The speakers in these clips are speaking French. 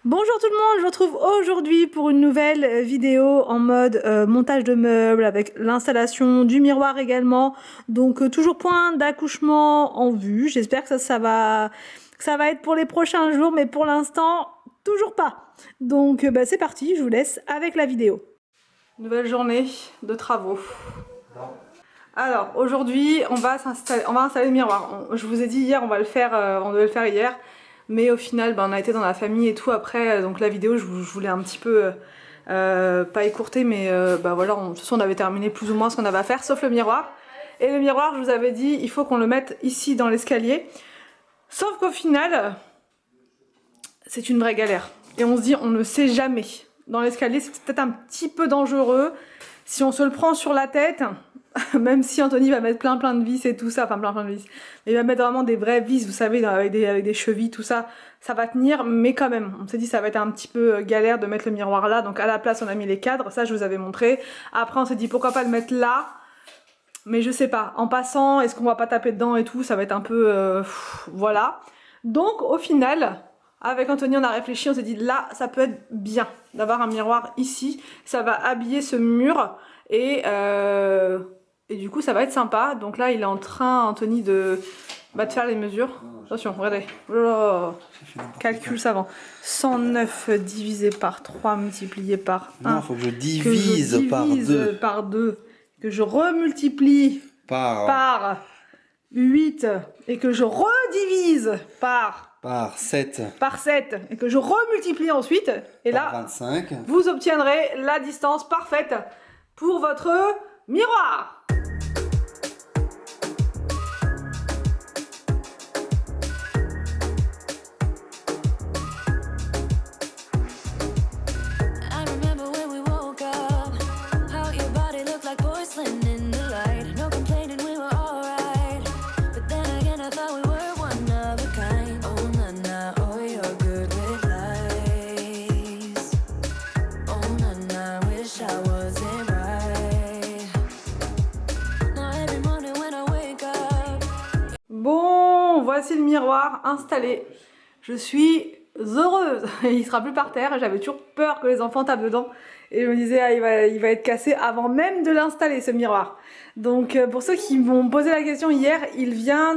Bonjour tout le monde, je vous retrouve aujourd'hui pour une nouvelle vidéo en mode montage de meubles avec l'installation du miroir également. Donc toujours point d'accouchement en vue, j'espère que ça va être pour les prochains jours, mais pour l'instant toujours pas. Donc c'est parti, je vous laisse avec la vidéo. Nouvelle journée de travaux. Alors aujourd'hui on va installer le miroir. Je vous ai dit hier on devait le faire hier. Mais au final, on a été dans la famille et tout après, donc la vidéo, je voulais un petit peu, pas écourter, mais voilà, de toute façon on avait terminé plus ou moins ce qu'on avait à faire, sauf le miroir. Et le miroir, je vous avais dit, il faut qu'on le mette ici dans l'escalier. Sauf qu'au final, c'est une vraie galère. Et on se dit, on ne sait jamais. Dans l'escalier, c'est peut-être un petit peu dangereux. Si on se le prend sur la tête, même si Anthony va mettre plein de vis et tout ça, enfin plein de vis, mais il va mettre vraiment des vraies vis, vous savez, avec des chevilles, tout ça, ça va tenir, mais quand même, on s'est dit ça va être un petit peu galère de mettre le miroir là, donc à la place on a mis les cadres, ça je vous avais montré. Après on s'est dit pourquoi pas le mettre là, mais je sais pas, en passant, est-ce qu'on va pas taper dedans et tout, ça va être un peu, voilà. Donc au final, avec Anthony on a réfléchi, on s'est dit là ça peut être bien d'avoir un miroir ici, ça va habiller ce mur et du coup ça va être sympa. Donc là il est en train, Anthony, de faire les mesures. Attention, regardez. Oh, calcul savant. 109 divisé par 3 multiplié par 1. Non, il faut que je divise par 2. Que je remultiplie par 8. Et que je redivise par 7. Par 7. Et que je remultiplie ensuite. Et par là, 25. Vous obtiendrez la distance parfaite pour votre miroir. Bon, voici le miroir installé. Je suis heureuse. Il sera plus par terre. J'avais toujours peur que les enfants tapent dedans. Et je me disais, ah, il va être cassé avant même de l'installer, ce miroir. Donc pour ceux qui m'ont posé la question hier, il vient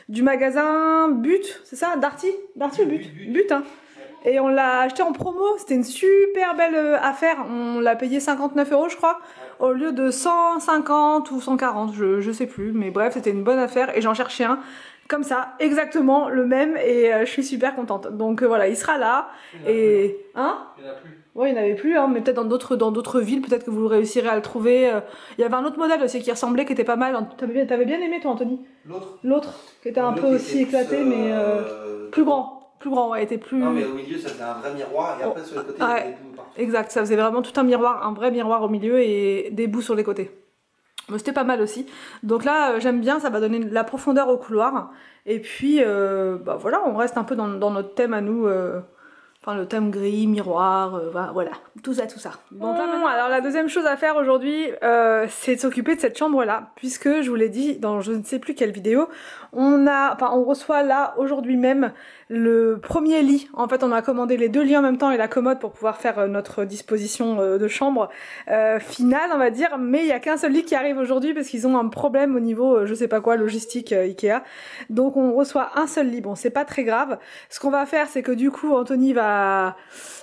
du magasin But, c'est ça? Darty ou But, hein. Et on l'a acheté en promo, c'était une super belle affaire. On l'a payé 59 € je crois, au lieu de 150 ou 140, je sais plus. Mais bref, c'était une bonne affaire et j'en cherchais un comme ça, exactement le même, et je suis super contente. Donc voilà, il sera là. Et hein, il n'y en a plus. Ouais, il n'y en avait plus, hein, mais peut-être dans d'autres villes, peut-être que vous réussirez à le trouver. Il y avait un autre modèle aussi qui ressemblait, qui était pas mal. T'avais bien aimé toi, Anthony? L'autre qui était un peu aussi éclaté, mais plus grand. Plus grand, ouais, était plus... Non, mais au milieu ça faisait un vrai miroir, et après sur les côtés il y avait des bouts partout. Exact, ça faisait vraiment tout un miroir, un vrai miroir au milieu et des bouts sur les côtés. Mais c'était pas mal aussi. Donc là, j'aime bien, ça va donner de la profondeur au couloir. Et puis, voilà, on reste un peu dans notre thème à nous. Enfin, le thème gris, miroir, voilà, tout ça. Donc là, maintenant, alors la deuxième chose à faire aujourd'hui, c'est de s'occuper de cette chambre-là, puisque je vous l'ai dit dans je ne sais plus quelle vidéo, on reçoit là, aujourd'hui même, le premier lit. En fait, on a commandé les 2 lits en même temps et la commode pour pouvoir faire notre disposition de chambre finale, on va dire, mais il n'y a qu'un seul lit qui arrive aujourd'hui parce qu'ils ont un problème au niveau, je sais pas quoi, logistique Ikea. Donc on reçoit un seul lit, bon, c'est pas très grave. Ce qu'on va faire, c'est que du coup, Anthony va...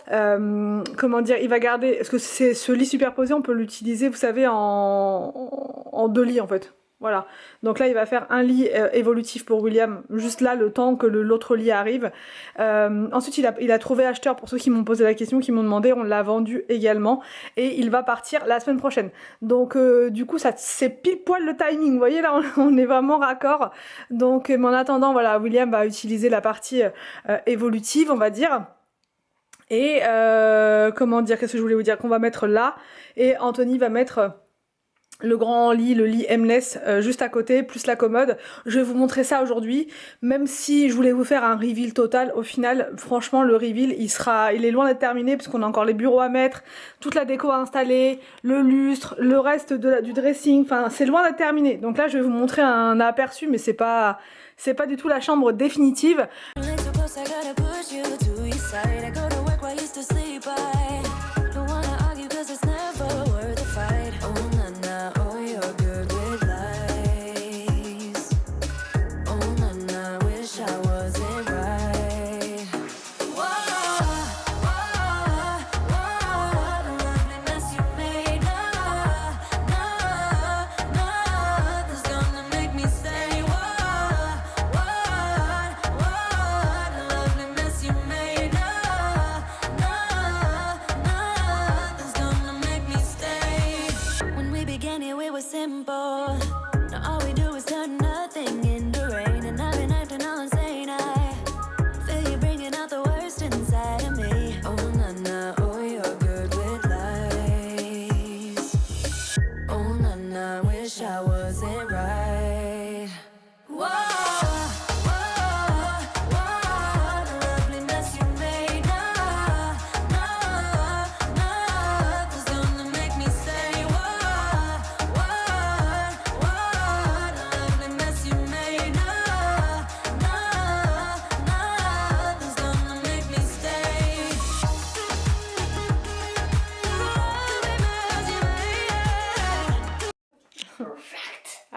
comment dire, il va garder, parce que c'est ce lit superposé, on peut l'utiliser, vous savez, en 2 lits en fait. Voilà, donc là il va faire un lit évolutif pour William, juste là le temps que l'autre lit arrive. Ensuite il a trouvé acheteur, pour ceux qui m'ont posé la question, qui m'ont demandé, on l'a vendu également. Et il va partir la semaine prochaine. Donc du coup c'est pile poil le timing, vous voyez là on est vraiment raccord. Donc mais en attendant, voilà, William va utiliser la partie évolutive, on va dire. Et comment dire, qu'est-ce que je voulais vous dire, qu'on va mettre là, et Anthony va mettre le grand lit, le lit Emless juste à côté, plus la commode. Je vais vous montrer ça aujourd'hui, même si je voulais vous faire un reveal total. Au final, franchement, le reveal, il est loin d'être terminé, puisqu'on a encore les bureaux à mettre, toute la déco à installer, le lustre, le reste du dressing, enfin, c'est loin d'être terminé. Donc là, je vais vous montrer un aperçu, mais c'est pas du tout la chambre définitive.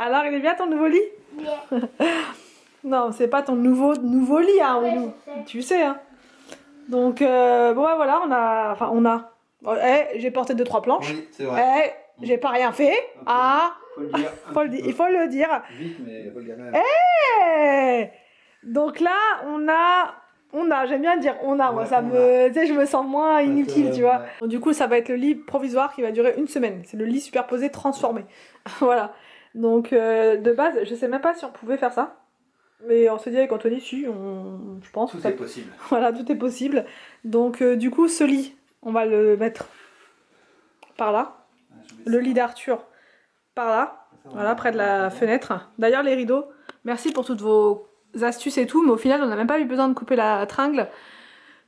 Alors, il est bien ton nouveau lit? Bien. Non, c'est pas ton nouveau lit, hein, Ouais, Wilou. je sais. Tu sais, hein. Donc, bon, ouais, voilà, on a. Oh, j'ai porté 2-3 planches. Oui, c'est vrai. J'ai pas rien fait. Ok. Ah, Faut le dire. il faut le dire. Vite, mais faut le dire quand même. Donc là, j'aime bien dire moi, Ouais, ça me, tu sais, je me sens moins inutile, tu vois. ouais. Donc, du coup, ça va être le lit provisoire qui va durer 1 semaine. C'est le lit superposé transformé. Voilà. Donc, de base, je sais même pas si on pouvait faire ça. Mais on se dit avec Anthony, si, je pense. Tout que ça- est possible. Voilà, tout est possible. Donc, du coup, ce lit, on va le mettre par là. Le lit d'Arthur, par là. Voilà, près de la fenêtre. D'ailleurs, les rideaux, merci pour toutes vos astuces et tout, mais au final, on n'a même pas eu besoin de couper la tringle.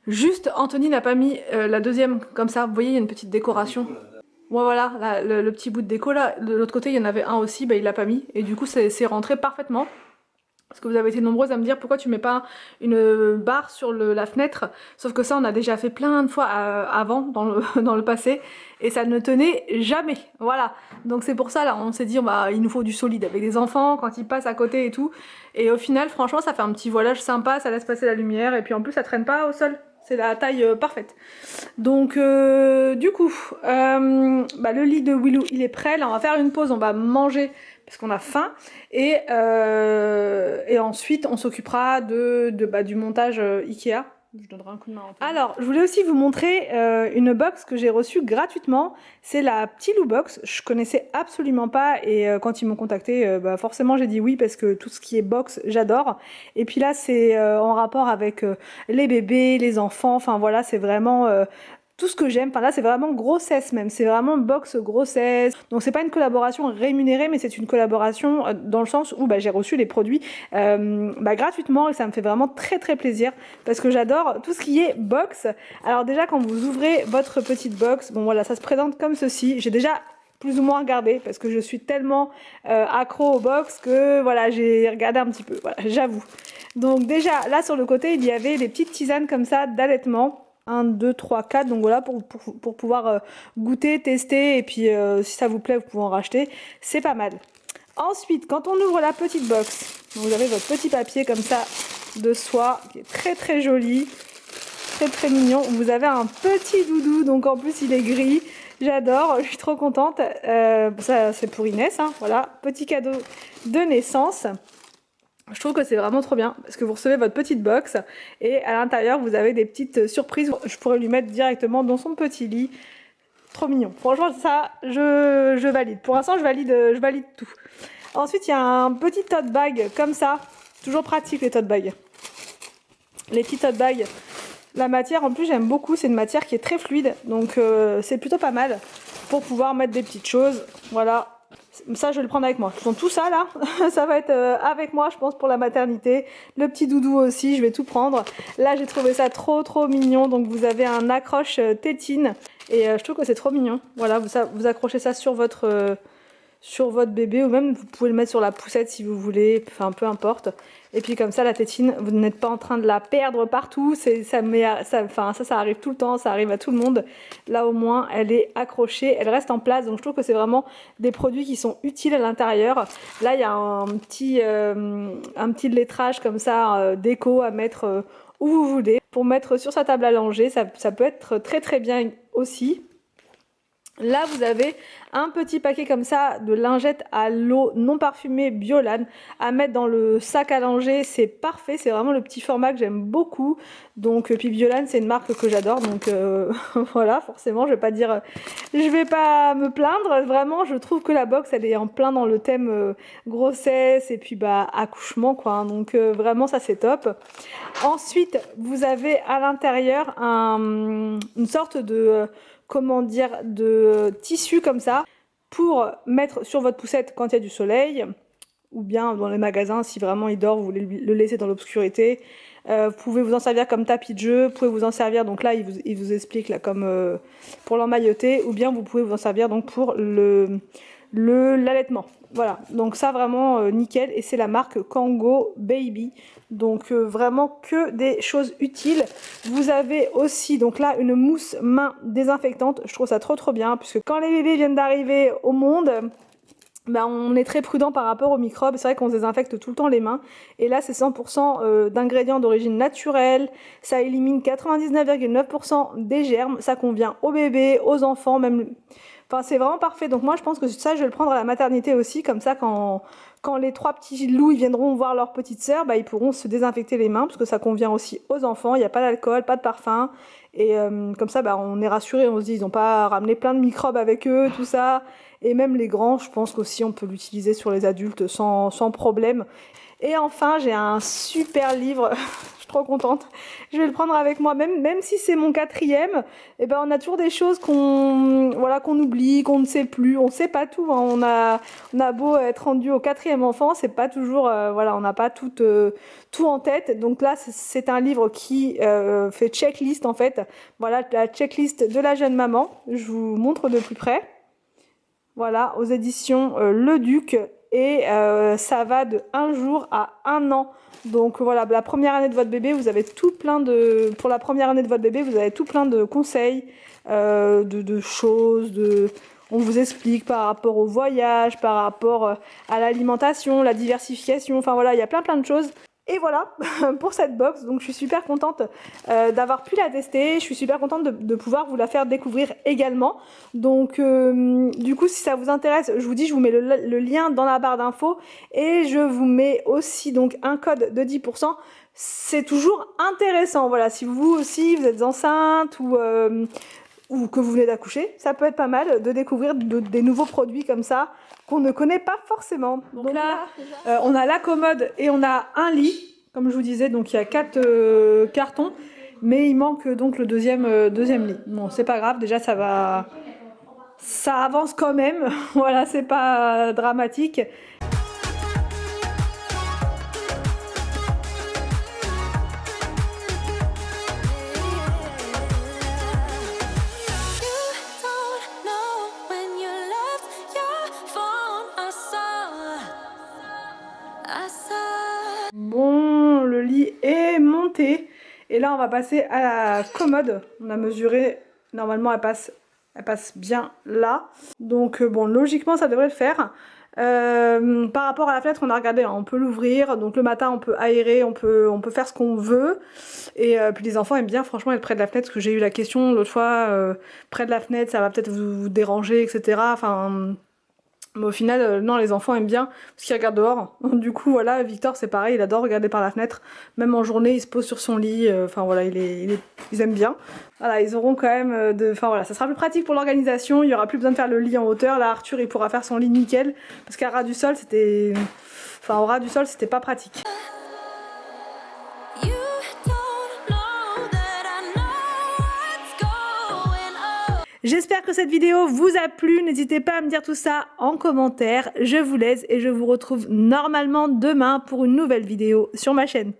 Juste, Anthony n'a pas mis la deuxième, comme ça. Vous voyez, il y a une petite décoration. Ouais, voilà, le petit bout de déco là. De l'autre côté, il y en avait un aussi, bah, il l'a pas mis. Et du coup, c'est rentré parfaitement. Parce que vous avez été nombreuses à me dire pourquoi tu mets pas une barre sur la fenêtre. Sauf que ça, on a déjà fait plein de fois avant, dans le passé. Et ça ne tenait jamais. Voilà. Donc c'est pour ça, là, on s'est dit, il nous faut du solide avec des enfants, quand ils passent à côté et tout. Et au final, franchement, ça fait un petit voilage sympa, ça laisse passer la lumière. Et puis en plus, ça traîne pas au sol. C'est la taille parfaite. Donc, du coup, le lit de Wilou, il est prêt. Là, on va faire une pause, on va manger parce qu'on a faim. Et ensuite, on s'occupera du montage Ikea. Je donnerai un coup de main. Alors, je voulais aussi vous montrer une box que j'ai reçue gratuitement. C'est la Ptilou Box. Je connaissais absolument pas et quand ils m'ont contacté, forcément j'ai dit oui parce que tout ce qui est box, j'adore. Et puis là, c'est en rapport avec les bébés, les enfants. Enfin voilà, c'est vraiment tout ce que j'aime. Enfin là, c'est vraiment grossesse même. C'est vraiment box grossesse. Donc c'est pas une collaboration rémunérée, mais c'est une collaboration dans le sens où j'ai reçu les produits gratuitement et ça me fait vraiment très très plaisir parce que j'adore tout ce qui est box. Alors déjà, quand vous ouvrez votre petite box, bon voilà, ça se présente comme ceci. J'ai déjà plus ou moins regardé parce que je suis tellement accro aux box que voilà, j'ai regardé un petit peu, voilà, j'avoue. Donc déjà, là sur le côté, il y avait des petites tisanes comme ça d'allaitement. 1, 2, 3, 4, donc voilà, pour pouvoir goûter, tester, et puis si ça vous plaît, vous pouvez en racheter, c'est pas mal. Ensuite, quand on ouvre la petite box, vous avez votre petit papier comme ça, de soie, qui est très très joli, très très mignon. Vous avez un petit doudou, donc en plus il est gris, j'adore, je suis trop contente. Ça c'est pour Inès, hein, voilà, petit cadeau de naissance. Je trouve que c'est vraiment trop bien parce que vous recevez votre petite box et à l'intérieur vous avez des petites surprises. Je pourrais lui mettre directement dans son petit lit. Trop mignon. Franchement ça je valide. Pour l'instant je valide tout. Ensuite il y a un petit tote bag comme ça. Toujours pratique les tote bags. Les petits tote bags. La matière en plus j'aime beaucoup. C'est une matière qui est très fluide. Donc c'est plutôt pas mal pour pouvoir mettre des petites choses. Voilà. Ça je vais le prendre avec moi. Donc tout ça là, ça va être avec moi je pense pour la maternité. Le petit doudou aussi, je vais tout prendre. Là j'ai trouvé ça trop trop mignon. Donc vous avez un accroche tétine et je trouve que c'est trop mignon. Voilà, vous accrochez ça sur votre bébé ou même vous pouvez le mettre sur la poussette si vous voulez. Enfin peu importe. Et puis comme ça la tétine, vous n'êtes pas en train de la perdre partout. Ça arrive tout le temps, ça arrive à tout le monde. Là au moins elle est accrochée, elle reste en place. Donc je trouve que c'est vraiment des produits qui sont utiles à l'intérieur. Là il y a un petit lettrage comme ça, déco à mettre où vous voulez. Pour mettre sur sa table à langer, ça peut être très très bien aussi. Là, vous avez un petit paquet comme ça de lingettes à l'eau non parfumée Biolan à mettre dans le sac à langer. C'est parfait, c'est vraiment le petit format que j'aime beaucoup. Donc, puis Biolan, c'est une marque que j'adore. Donc, voilà, forcément, je vais pas dire, je vais pas me plaindre. Vraiment, je trouve que la box, elle est en plein dans le thème grossesse et puis accouchement, quoi. Donc, vraiment, ça, c'est top. Ensuite, vous avez à l'intérieur une sorte de de tissu comme ça pour mettre sur votre poussette quand il y a du soleil ou bien dans les magasins si vraiment il dort, vous voulez le laisser dans l'obscurité. Vous pouvez vous en servir comme tapis de jeu, vous pouvez vous en servir, donc là il vous explique là comme pour l'emmailloter, ou bien vous pouvez vous en servir donc pour l'allaitement. Voilà, donc ça vraiment nickel, et c'est la marque Kango Baby. Donc vraiment que des choses utiles. Vous avez aussi donc là une mousse main désinfectante. Je trouve ça trop trop bien puisque quand les bébés viennent d'arriver au monde, bah, on est très prudent par rapport aux microbes. C'est vrai qu'on se désinfecte tout le temps les mains. Et là, c'est 100% d'ingrédients d'origine naturelle. Ça élimine 99,9% des germes. Ça convient aux bébés, aux enfants, même... Enfin, c'est vraiment parfait. Donc moi, je pense que ça, je vais le prendre à la maternité aussi. Comme ça, quand les 3 petits loups ils viendront voir leur petite sœur, bah, ils pourront se désinfecter les mains. Parce que ça convient aussi aux enfants. Il n'y a pas d'alcool, pas de parfum. Et comme ça, bah, on est rassuré. On se dit, ils n'ont pas ramené plein de microbes avec eux, tout ça. Et même les grands, je pense qu'aussi on peut l'utiliser sur les adultes sans problème. Et enfin, j'ai un super livre, je suis trop contente. Je vais le prendre avec moi, même si c'est mon 4e, et ben on a toujours des choses qu'on oublie, qu'on ne sait plus. On ne sait pas tout, hein. On a beau être rendu au 4e enfant, c'est pas toujours, voilà, on n'a pas tout en tête. Donc là, c'est un livre qui fait checklist en fait. Voilà, la checklist de la jeune maman. Je vous montre de plus près. Voilà, aux éditions Le Duc. Et ça va de 1 jour à 1 an. Donc voilà, la première année de votre bébé, vous avez tout plein de... Pour la première année de votre bébé, vous avez tout plein de conseils, de choses, on vous explique par rapport au voyage, par rapport à l'alimentation, la diversification. Enfin voilà, il y a plein de choses. Et voilà pour cette box, donc je suis super contente d'avoir pu la tester, je suis super contente de pouvoir vous la faire découvrir également. Donc du coup si ça vous intéresse, je vous dis, je vous mets le lien dans la barre d'infos et je vous mets aussi donc un code de 10%. C'est toujours intéressant, voilà, si vous aussi vous êtes enceinte ou que vous venez d'accoucher, ça peut être pas mal de découvrir des nouveaux produits comme ça qu'on ne connaît pas forcément. Donc là, on a la commode et on a un lit, comme je vous disais, donc il y a 4 cartons, mais il manque donc le deuxième lit. Bon, c'est pas grave, déjà ça avance quand même, voilà, c'est pas dramatique. Bon, le lit est monté et là on va passer à la commode. On a mesuré, normalement elle passe bien là. Donc bon, logiquement ça devrait le faire. Par rapport à la fenêtre, on a regardé, hein, on peut l'ouvrir, donc le matin on peut aérer, on peut faire ce qu'on veut. Et puis les enfants aiment bien franchement être près de la fenêtre, parce que j'ai eu la question l'autre fois, près de la fenêtre ça va peut-être vous déranger, etc. Enfin... Mais au final, non, les enfants aiment bien parce qu'ils regardent dehors. Du coup, voilà, Victor, c'est pareil, il adore regarder par la fenêtre. Même en journée, il se pose sur son lit. Enfin, voilà, ils aiment bien. Voilà, ils auront quand même Enfin, voilà, ça sera plus pratique pour l'organisation. Il n'y aura plus besoin de faire le lit en hauteur. Là, Arthur, il pourra faire son lit nickel. Parce qu'à ras du sol, c'était... Enfin, au ras du sol, c'était pas pratique. J'espère que cette vidéo vous a plu, n'hésitez pas à me dire tout ça en commentaire, je vous laisse et je vous retrouve normalement demain pour une nouvelle vidéo sur ma chaîne.